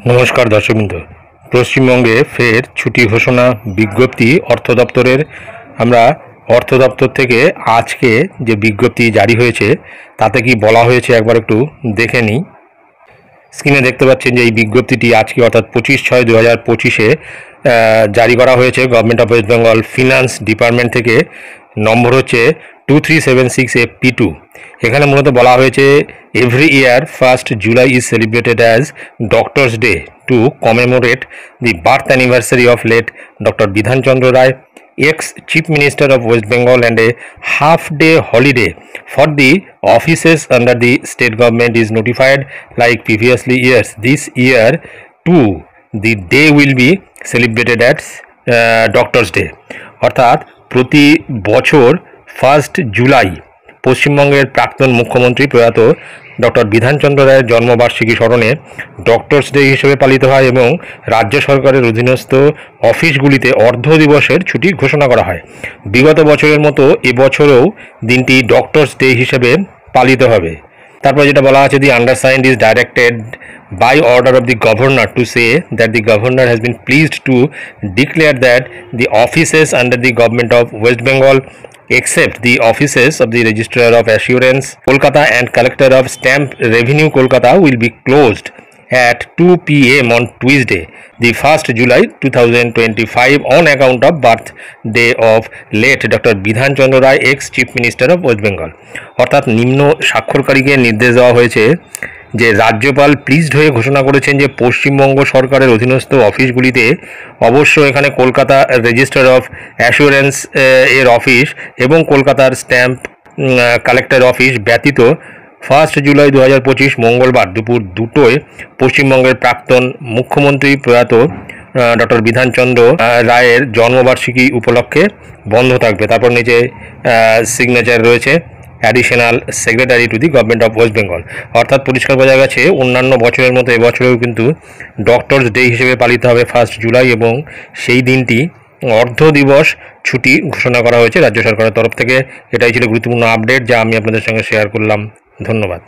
নমস্কার দর্শকবৃন্দ। পশ্চিমবঙ্গে ফের ছুটি ঘোষণা বিজ্ঞপ্তি অর্থ দপ্তরের। আমরা অর্থ দপ্তর থেকে আজকে যে বিজ্ঞপ্তি জারি হয়েছে তাতে কি বলা হয়েছে একবার একটু দেখে নিই। স্ক্রিনে দেখতে পাচ্ছেন যে এই বিজ্ঞপ্তিটি আজকে অর্থাৎ 25/6/2025 জারি করা হয়েছে government of West Bengal finance department থেকে। নম্বর হচ্ছে 2376FP2। এখানে মূলত বলা হয়েছে every year 1st July is celebrated as doctors day to commemorate the birth anniversary of late doctor Bidhan Chandra Roy, ex-Chief Minister of West Bengal, and a half-day holiday for the offices under the state government is notified like previously years. This year too, the day will be celebrated as Doctor's Day. অর্থাৎ প্রতি বছর 1 জুলাই পশ্চিমবঙ্গের প্রাক্তন মুখ্যমন্ত্রী প্রয়াত doctor Bidhanchandra রায়ের জন্মবার্ষিকী স্মরণে ডক্টরস ডে হিসেবে পালিত হয় এবং রাজ্য সরকারের অধীনস্থ অফিসগুলিতে অর্ধ দিবসের ছুটি ঘোষণা করা হয়। বিগত বছরের মতো এবছরেও দিনটি ডক্টরস ডে হিসেবে পালিত হবে। তারপর যেটা বলা আছে, the undersigned is directed by order of the governor to say that the governor has been pleased to declare that the offices under the government of West Bengal, except the offices of the Registrar of Assurance Kolkata and Collector of Stamp Revenue Kolkata, will be closed at 2 p.m. on Tuesday, the 1st July 2025, on account of birthday of late Dr. Bidhan Chandra Rai, ex-Chief Minister of West Bengal. অর্থাৎ নিম্ন স্বাক্ষরকারীকে নির্দেশ দেওয়া হয়েছে যে রাজ্যপাল pleased হয়ে ঘোষণা করেছেন যে পশ্চিমবঙ্গ সরকারের অধীনস্থ অফিসগুলিতে অবশ্য এখানে কলকাতা রেজিস্টার অফ অ্যাসুরেন্স এর অফিস এবং কলকাতার স্ট্যাম্প কালেক্টর অফিস ব্যতীত 1 জুলাই 2025 মঙ্গলবার দুপুর 2টোয় পশ্চিমবঙ্গের প্রাক্তন মুখ্যমন্ত্রী প্রয়াত ডক্টর বিধানচন্দ্র রায়ের জন্মবার্ষিকী উপলক্ষে বন্ধ থাকবে। তারপর নিচে সিগনেচার রয়েছে additional secretary to the government of West Bengal. অর্থাৎ পরিষ্কার বোঝা গেছে অন্যান্য বছরের মতো এবছরেও কিন্তু ডক্টরস ডে হিসেবে পালিত হবে 1 জুলাই এবং সেই দিনটি অর্ধ দিবস ছুটি ঘোষণা করা হয়েছে রাজ্য সরকারের তরফ থেকে। এটাই ছিল গুরুত্বপূর্ণ আপডেট যা আমি আপনাদের সঙ্গে শেয়ার করলাম। ধন্যবাদ।